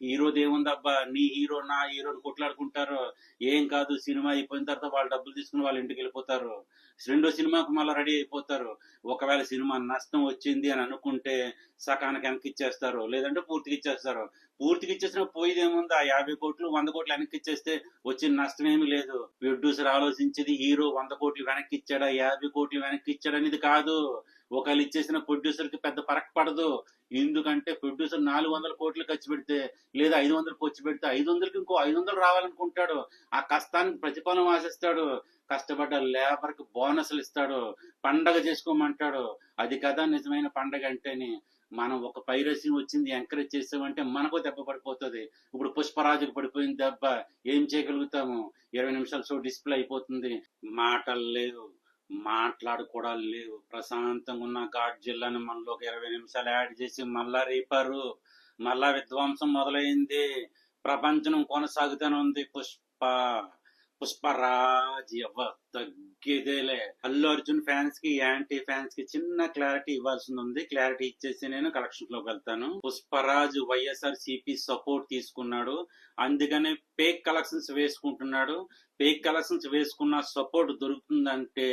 హీరోది ఏముందబ్బా, నీ హీరో నా హీరోని కొట్లాడుకుంటారు. ఏం కాదు, సినిమా అయిపోయిన తర్వాత వాళ్ళు డబ్బులు తీసుకుని వాళ్ళ ఇంటికి వెళ్ళిపోతారు. రెండో సినిమాకు మళ్ళీ రెడీ అయిపోతారు. ఒకవేళ సినిమా నష్టం వచ్చింది అని అనుకుంటే సకానికి వెనక్కి ఇచ్చేస్తారు, లేదంటే పూర్తిగా ఇచ్చేస్తారు. పూర్తిగా ఇచ్చేసిన పోయేది ఏముంది, ఆ 50 కోట్లు 100 కోట్లు వెనక్కి ఇచ్చేస్తే వచ్చిన నష్టం ఏమి లేదు. ప్రొడ్యూసర్ ఆలోచించేది హీరో 100 కోట్లు వెనక్కి ఇచ్చాడా 50 కోట్లు వెనక్కి ఇచ్చాడా అనేది కాదు. ఒకళ్ళు ఇచ్చేసిన ప్రొడ్యూసర్ కి పెద్ద ఫరక్ పడదు. ఎందుకంటే ప్రొడ్యూసర్ 400 కోట్లు ఖర్చు పెడితే లేదా 500 ఖర్చు పెడితే 500కి ఇంకో 500 రావాలనుకుంటాడు. ఆ కష్టానికి ప్రతిఫలం ఆశిస్తాడు. కష్టపడ్డ లేబర్ కి బోనస్లు ఇస్తాడు, పండగ చేసుకోమంటాడు. అది కదా నిజమైన పండగ అంటేని. మనం ఒక పైరసీ వచ్చింది ఎంకరేజ్ చేసామంటే మనకు దెబ్బ పడిపోతుంది. ఇప్పుడు పుష్పరాజుకు పడిపోయింది దెబ్బ, ఏం చేయగలుగుతాము? 20 నిమిషాల షో డిస్ప్లే అయిపోతుంది. మాటలు లేవు, మాట్లాడుకోవడాలు లేవు. ప్రశాంతంగా ఉన్న ఘాట్ జిల్లాని మనలో ఒక 20 నిమిషాలు యాడ్ చేసి మళ్ళా రేపారు. మళ్ళా విధ్వంసం మొదలైంది. ప్రపంచం కొనసాగుతూనే ఉంది. పుష్పరాజ్ ఎవరు తగ్గేదేలే. అల్లు అర్జున్ ఫ్యాన్స్ కి యాంటీ ఫ్యాన్స్ కి చిన్న క్లారిటీ ఇవ్వాల్సి ఉంది. క్లారిటీ ఇచ్చేసి నేను కలెక్షన్ లోకి వెళ్తాను. పుష్పరాజ్ వైఎస్ఆర్ సిపి సపోర్ట్ తీసుకున్నాడు, అందుకనే పేక్ కలెక్షన్స్ వేసుకుంటున్నాడు. పేక్ కలెక్షన్స్ వేసుకున్న సపోర్ట్ దొరుకుతుందంటే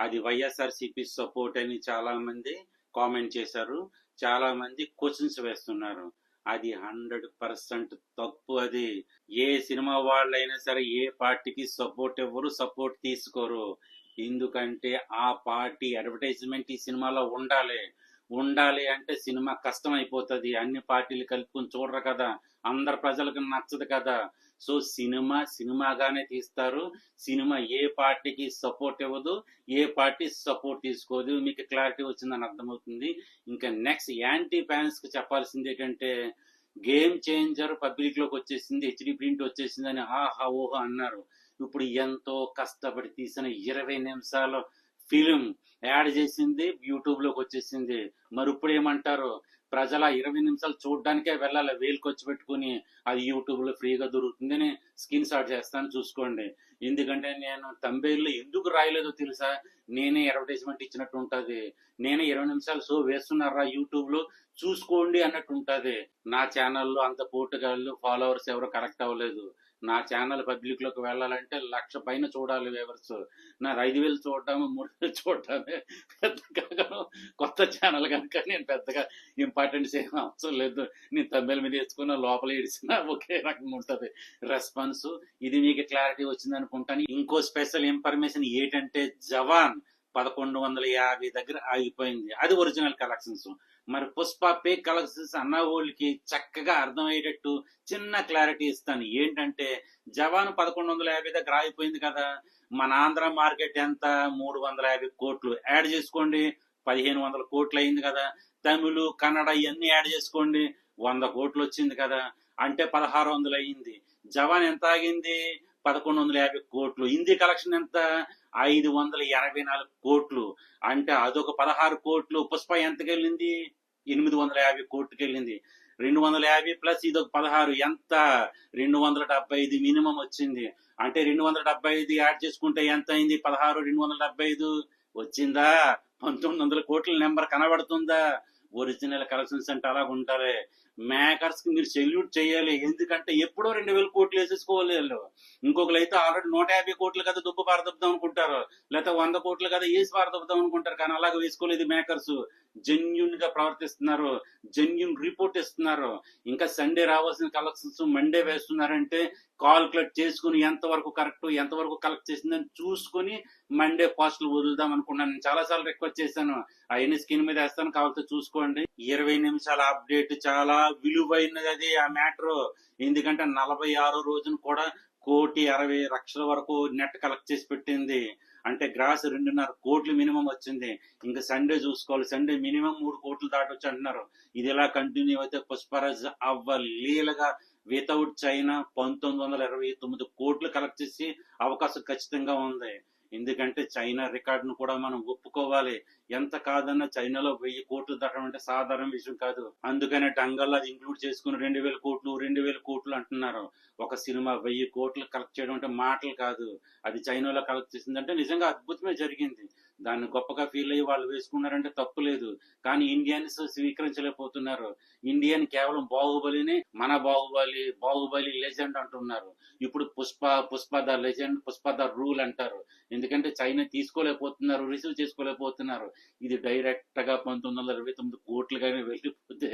అది వైఎస్ఆర్ సిపి సపోర్ట్ అని చాలా మంది కామెంట్ చేశారు. చాలా మంది క్వశ్చన్స్ వేస్తున్నారు. అది 100% తప్పు. అది ఏ సినిమా వాళ్ళైనా సరే ఏ పార్టీకి సపోర్ట్ ఇవ్వరు, సపోర్ట్ తీసుకోరు. ఎందుకంటే ఆ పార్టీ అడ్వర్టైజ్మెంట్ ఈ సినిమాలో ఉండాలి. ఉండాలి అంటే సినిమా కష్టం అయిపోతుంది. అన్ని పార్టీలు కలుపుకొని చూడరు కదా, అందరు ప్రజలకు నచ్చదు కదా. సో సినిమా సినిమాగానే తీస్తారు. సినిమా ఏ పార్టీకి సపోర్ట్ ఇవ్వదు, ఏ పార్టీ సపోర్ట్ తీసుకోదు. మీకు క్లారిటీ వచ్చిందని అర్థమవుతుంది. ఇంకా నెక్స్ట్ యాంటీ ఫ్యాన్స్ కి చెప్పాల్సింది ఏంటంటే, గేమ్ చేంజర్ పబ్లిక్ లోకి వచ్చేసింది, హెచ్డి ప్రింట్ వచ్చేసింది అని ఆహా ఓహో అన్నారు. ఇప్పుడు ఎంతో కష్టపడి తీసిన 20 నిమిషాలు ఫిలిం యాడ్ చేసింది యూట్యూబ్ లోకి వచ్చేసింది. మరి ఇప్పుడు ఏమంటారు? ప్రజల 20 నిమిషాలు చూడడానికే వెళ్ళాలి, వేలు ఖర్చు పెట్టుకుని. అది యూట్యూబ్ లో ఫ్రీగా దొరుకుతుందని స్క్రీన్ షాట్ చేస్తాను, చూసుకోండి. ఎందుకంటే నేను తంబేల్లో ఎందుకు రాయలేదో తెలుసా? నేనే అడ్వర్టైజ్మెంట్ ఇచ్చినట్టు ఉంటది. నేనే 20 నిమిషాలు షో వేస్తున్నారా యూట్యూబ్ లో చూసుకోండి అన్నట్టు ఉంటది. నా ఛానల్లో అంత పోటుగాళ్ళు ఫాలోవర్స్ ఎవరు కరెక్ట్ అవ్వలేదు. నా ఛానల్ పబ్లిక్ లోకి వెళ్ళాలంటే 1,00,000 పైన చూడాలి వ్యూవర్స్. నా 5,000 చూడటం 3,000 చూడటమే పెద్దగా. కొత్త ఛానల్ కనుక నేను పెద్దగా ఇంపార్టెన్స్ ఏం అవసరం లేదు. నేను తమిళ మీద వేసుకున్న లోపల ఏడిసిన ఒకే రకంగా ఉంటది రెస్పాన్స్. ఇది మీకు క్లారిటీ వచ్చింది అనుకుంటాను. ఇంకో స్పెషల్ ఇన్ఫర్మేషన్ ఏంటంటే, జవాన్ 1150 దగ్గర ఆగిపోయింది. అది ఒరిజినల్ కలెక్షన్స్. మరి పుష్ప పేక్ కలెక్షన్స్ అన్న వాళ్ళకి చక్కగా అర్థమయ్యేటట్టు చిన్న క్లారిటీ ఇస్తాను. ఏంటంటే, జవాన్ 1150 దగ్గర ఆగిపోయింది కదా. మన ఆంధ్ర మార్కెట్ ఎంత? 350 కోట్లు. యాడ్ చేసుకోండి, 1500 కోట్లు అయింది కదా. తమిళ కన్నడ ఇవన్నీ యాడ్ చేసుకోండి, 100 కోట్లు వచ్చింది కదా. అంటే 1600 అయింది. జవాన్ ఎంత ఆగింది? 1150 కోట్లు. హిందీ కలెక్షన్ ఎంత? 584 కోట్లు. అంటే అదొక 16 కోట్లు. పుష్ప ఎంతకి వెళ్ళింది? 850 కోట్లకి వెళ్ళింది. 250 ప్లస్ ఇదొక 16 ఎంత? 275 మినిమం వచ్చింది. అంటే 275 యాడ్ చేసుకుంటే ఎంత అయింది? 16 275 వచ్చిందా? 1900 కోట్ల నెంబర్ కనబడుతుందా? ఒరిజినల్ కలెక్షన్స్ అంటే అలా ఉంటారు. మేకర్స్ కి మీరు సెల్యూట్ చేయాలి. ఎందుకంటే ఎప్పుడో 2000 కోట్లు వేసేసుకోవాలి వాళ్ళు. ఇంకొకరు అయితే ఆల్రెడీ 150 కోట్లు కదా దుబ్బు పారదొబ్బుదాం అనుకుంటారు, లేకపోతే 100 కోట్లు కదా వేసి పారదొబ్బుదాం అనుకుంటారు. కానీ అలాగే వేసుకోలేదు మేకర్స్. జెన్యున్ గా ప్రవర్తిస్తున్నారు, జెన్యున్ రిపోర్ట్ ఇస్తున్నారు. ఇంకా సండే రావాల్సిన కలెక్షన్స్ మండే వేస్తున్నారంటే కాల్కులేట్ చేసుకుని ఎంతవరకు కరెక్ట్, ఎంతవరకు కలెక్ట్ చేసిందని చూసుకుని మండే పోస్టులు వదులుదాం అనుకున్నాను. నేను చాలా సార్లు రిక్వెస్ట్ చేశాను, అవన్నీ స్క్రీన్ మీద వేస్తాను, కావాలంటే చూసుకోండి. 20 నిమిషాల అప్డేట్ చాలా విలువైనది అది ఆ మ్యాటర్. ఎందుకంటే 46 రోజును కూడా 1,60,00,000 వరకు నెట్ కలెక్ట్ చేసి పెట్టింది. అంటే గ్రాస్ 2.5 కోట్లు మినిమం వచ్చింది. ఇంకా సండే చూసుకోవాలి, సండే మినిమం 3 కోట్లు దాటొచ్చు అంటున్నారు. ఇది ఇలా కంటిన్యూ అయితే పుష్పరాజ్ అవ్వలీలగా వితౌట్ చైనా 1929 కోట్లు కలెక్ట్ చేసి అవకాశం ఖచ్చితంగా ఉంది. ఎందుకంటే చైనా రికార్డును కూడా మనం ఒప్పుకోవాలి. ఎంత కాదన్నా చైనాలో 1000 కోట్లు దాటడం అంటే సాధారణ విషయం కాదు. అందుకనే డంగల్ అది ఇంక్లూడ్ చేసుకుని 2000 కోట్లు 2000 కోట్లు అంటున్నారు. ఒక సినిమా 1000 కోట్లు కలెక్ట్ చేయడం అంటే మాటలు కాదు. అది చైనాలో కలెక్ట్ చేసిందంటే నిజంగా అద్భుతమే జరిగింది. దాన్ని గొప్పగా ఫీల్ అయ్యి వాళ్ళు వేసుకున్నారంటే తప్పు లేదు. కానీ ఇండియన్స్ స్వీకరించలేకపోతున్నారు. ఇండియన్ కేవలం బాహుబలిని మన బాహుబలి లెజెండ్ అంటున్నారు. ఇప్పుడు Pushpa the legend, Pushpa the rule అంటారు. ఎందుకంటే చైనా తీసుకోలేకపోతున్నారు, రిసీవ్ చేసుకోలేకపోతున్నారు. ఇది డైరెక్ట్ గా 1929 కోట్లుగానే వెళ్ళిపోతే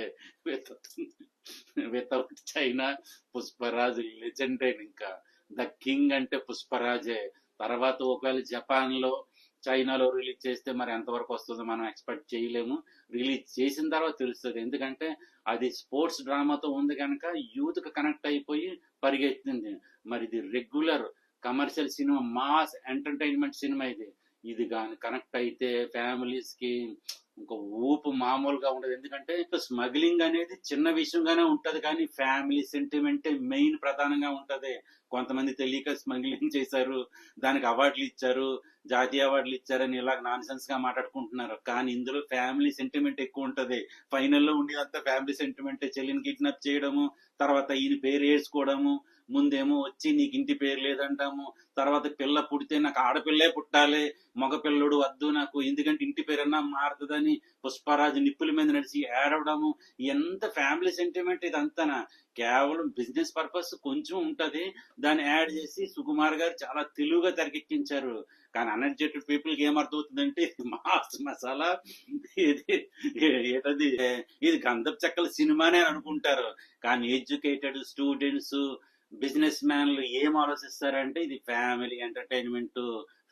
వితౌట్ చైనా పుష్పరాజ్ లెజెండే. ఇంకా ద కింగ్ అంటే పుష్పరాజే. తర్వాత ఒకవేళ జపాన్ లో చైనాలో రిలీజ్ చేస్తే మరి ఎంతవరకు వస్తుందో మనం ఎక్స్పెక్ట్ చేయలేము. రిలీజ్ చేసిన తర్వాత తెలుస్తుంది. ఎందుకంటే అది స్పోర్ట్స్ డ్రామాతో ఉంది కనుక యూత్ కి కనెక్ట్ అయిపోయి పరిగెత్తింది. మరి ఇది regular commercial cinema, mass entertainment cinema. ఇది కానీ కనెక్ట్ అయితే ఫ్యామిలీస్ కి ఇంకా ఊపు మామూలుగా ఉండదు. ఎందుకంటే స్మగ్లింగ్ అనేది చిన్న విషయంగానే ఉంటది, కానీ ఫ్యామిలీ సెంటిమెంటే మెయిన్ ప్రధానంగా ఉంటది. కొంతమంది తెలియక స్మగ్లింగ్ చేశారు, దానికి అవార్డులు ఇచ్చారు, జాతీయ అవార్డులు ఇచ్చారని ఇలా నాన్ సెన్స్ గా మాట్లాడుకుంటున్నారు. కానీ ఇందులో ఫ్యామిలీ సెంటిమెంట్ ఎక్కువ ఉంటది. ఫైనల్లో ఉండేదంతా ఫ్యామిలీ సెంటిమెంట్. చెల్లిని కిడ్నాప్ చేయడము, తర్వాత ఈయన పేరు వేసుకోవడము, ముందేమో వచ్చి నీకు ఇంటి పేరు లేదంటాము, తర్వాత పిల్ల పుడితే నాకు ఆడపిల్లే పుట్టాలి, మగ పిల్లడు వద్దు నాకు, ఎందుకంటే ఇంటి పేరన్నా మారుతుందని పుష్పరాజు నిప్పుల మీద నడిచి ఏడవడము. ఎంత ఫ్యామిలీ సెంటిమెంట్ ఇదంతా. కేవలం బిజినెస్ పర్పస్ కొంచెం ఉంటది, దాన్ని యాడ్ చేసి సుకుమార్ గారు చాలా తెలుగుగా తెరకెక్కించారు. కానీ అన్ఎడ్యుకేటెడ్ పీపుల్ కి ఏమర్థమవుతుందంటే ఇది మాస్ మసాలా, ఇది ఏటది, ఇది గంధపు చెక్కల సినిమానే అనుకుంటారు. కానీ ఎడ్యుకేటెడ్ స్టూడెంట్స్, బిజినెస్ మ్యాన్లు ఏం ఆలోచిస్తారంటే ఇది family entertainment,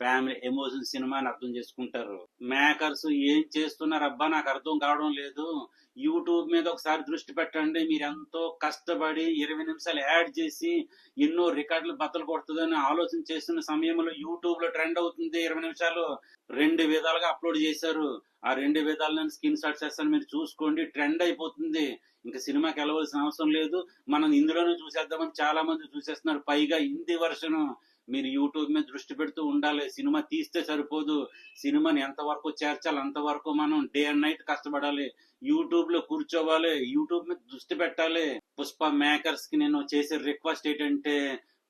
family emotion cinema అని అర్థం చేసుకుంటారు. మేకర్స్ ఏం చేస్తున్నారు అబ్బా నాకు అర్థం కావడం లేదు. యూట్యూబ్ మీద ఒకసారి దృష్టి పెట్టండి. మీరు ఎంతో కష్టపడి 20 నిమిషాలు యాడ్ చేసి ఎన్నో రికార్డులు బద్దలు కొడుతుందని ఆలోచన చేస్తున్న సమయంలో యూట్యూబ్ లో ట్రెండ్ అవుతుంది 20 నిమిషాలు. 2 విధాలుగా అప్లోడ్ చేశారు. ఆ 2 విధాలను స్క్రీన్ షాట్ చేస్తాను, మీరు చూసుకోండి. ట్రెండ్ అయిపోతుంది. ఇంకా సినిమాకి వెళ్ళవలసిన అవసరం లేదు, మనం ఇందులోనే చూసేద్దామని చాలా మంది చూసేస్తున్నారు. పైగా హిందీ వర్షన్. మీరు యూట్యూబ్ మీద దృష్టి పెడుతూ ఉండాలి. సినిమా తీస్తే సరిపోదు, సినిమాని ఎంతవరకు చేర్చాలి అంతవరకు మనం డే అండ్ నైట్ కష్టపడాలి. యూట్యూబ్ లో కూర్చోవాలి, యూట్యూబ్ మీద దృష్టి పెట్టాలి. పుష్ప మేకర్స్ కి నేను చేసే రిక్వెస్ట్ ఏంటంటే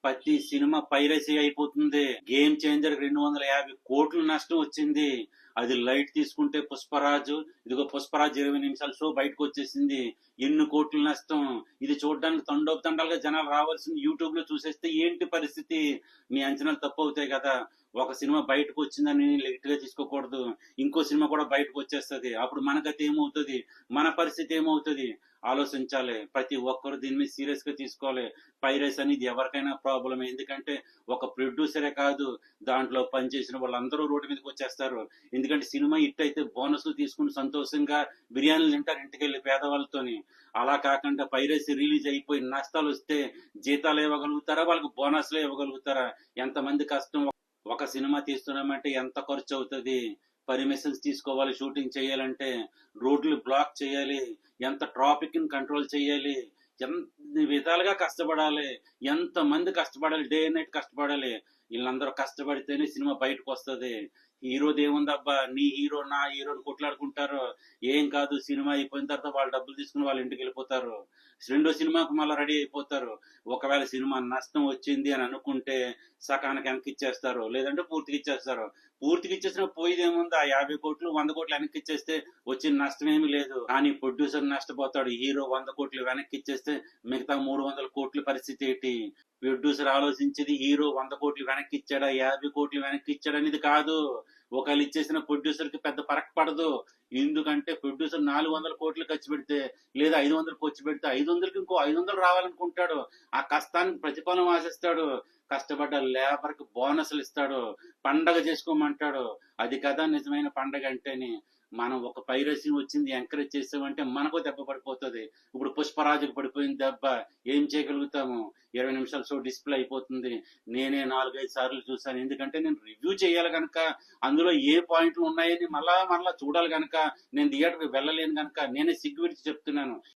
ప్రతి సినిమా పైరసీ అయిపోతుంది. గేమ్ చేంజర్ 250 కోట్లు నష్టం వచ్చింది. అది లైట్ తీసుకుంటే పుష్పరాజు, ఇదిగో పుష్పరాజు 20 నిమిషాల షో బయటకు వచ్చేసింది, ఎన్ని కోట్లు నష్టం. ఇది చూడడానికి తండోపతండాలుగా జనాలు రావాల్సింది యూట్యూబ్ లో చూసేస్తే ఏంటి పరిస్థితి? మీ అంచనాలు తప్పు అవుతాయి కదా. ఒక సినిమా బయటకు వచ్చిందని లైట్ గా తీసుకోకూడదు, ఇంకో సినిమా కూడా బయటకు వచ్చేస్తుంది. అప్పుడు మనకైతే ఏమవుతుంది, మన పరిస్థితి ఏమవుతుంది ఆలోచించాలి. ప్రతి ఒక్కరు దీని మీద సీరియస్ గా తీసుకోవాలి. పైరసీ అనేది ఎవరికైనా ప్రాబ్లమే. ఎందుకంటే ఒక ప్రొడ్యూసరే కాదు, దాంట్లో పనిచేసిన వాళ్ళందరూ రోడ్డు మీదకి వచ్చేస్తారు. ఎందుకంటే సినిమా హిట్ అయితే బోనస్లు తీసుకుని సంతోషంగా బిర్యానీలు తింటారు ఇంటికెళ్ళి పేదవాళ్ళతోని. అలా కాకుండా పైరసీ రిలీజ్ అయిపోయి నష్టాలు వస్తే జీతాలు ఇవ్వగలుగుతారా, వాళ్ళకి బోనస్లు ఇవ్వగలుగుతారా? ఎంతమంది కష్టం. ఒక సినిమా తీస్తున్నామంటే ఎంత ఖర్చు అవుతుంది, పర్మిషన్స్ తీసుకోవాలి, షూటింగ్ చేయాలంటే రోడ్లు బ్లాక్ చేయాలి, ఎంత ట్రాఫిక్ ని కంట్రోల్ చేయాలి, ఎన్ని విధాలుగా కష్టపడాలి, ఎంత మంది కష్టపడాలి, డే అండ్ నైట్ కష్టపడాలి. వీళ్ళందరూ కష్టపడితేనే సినిమా బయటకు వస్తుంది. హీరోది ఏముందబ్బా, నీ హీరో నా హీరోని కొట్లాడుకుంటారు, ఏం కాదు. సినిమా అయిపోయిన తర్వాత వాళ్ళు డబ్బులు తీసుకుని వాళ్ళ ఇంటికి వెళ్ళిపోతారు, రెండో సినిమాకు మళ్ళీ రెడీ అయిపోతారు. ఒకవేళ సినిమా నష్టం వచ్చింది అని అనుకుంటే సకానికి వెనక్కి ఇచ్చేస్తారు, లేదంటే పూర్తిగా ఇచ్చేస్తారు. పూర్తిగా ఇచ్చేసిన పోయేది ఏముంది, ఆ 50 కోట్లు 100 కోట్లు వెనక్కి ఇచ్చేస్తే వచ్చిన నష్టం ఏమీ లేదు. కానీ ప్రొడ్యూసర్ నష్టపోతాడు. హీరో 100 కోట్లు వెనక్కి ఇచ్చేస్తే మిగతా 300 కోట్ల పరిస్థితి ఏంటి? ప్రొడ్యూసర్ ఆలోచించేది హీరో 100 కోట్లు వెనక్కి ఇచ్చాడా 50 కోట్లు వెనక్కి ఇచ్చాడా అనేది కాదు. ఒకళ్ళు ఇచ్చేసిన ప్రొడ్యూసర్ కి పెద్ద ఫరక్ పడదు. ఎందుకంటే ప్రొడ్యూసర్ 400 కోట్లు ఖర్చు పెడితే లేదా 500 ఖర్చు పెడితే 500కి ఇంకో 500 రావాలనుకుంటాడు. ఆ కష్టానికి ప్రతిఫలం ఆశిస్తాడు. కష్టపడ్డ లేబర్ కి బోనస్లు ఇస్తాడు, పండగ చేసుకోమంటాడు. అది కదా నిజమైన పండగ అంటేని. మనం ఒక పైరసీ వచ్చింది ఎంకరేజ్ చేసామంటే మనకు దెబ్బ పడిపోతుంది. ఇప్పుడు పుష్పరాజుకు పడిపోయిన దెబ్బ ఏం చేయగలుగుతాము? 20 నిమిషాల షో డిస్ప్లే అయిపోతుంది. నేనే 4-5 సార్లు చూసాను. ఎందుకంటే నేను రివ్యూ చేయాలి కనుక, అందులో ఏ పాయింట్లు ఉన్నాయని మళ్ళా చూడాలి కనుక, నేను థియేటర్కి వెళ్ళలేను కనుక నేనే సిగ్గు విడిచి చెప్తున్నాను.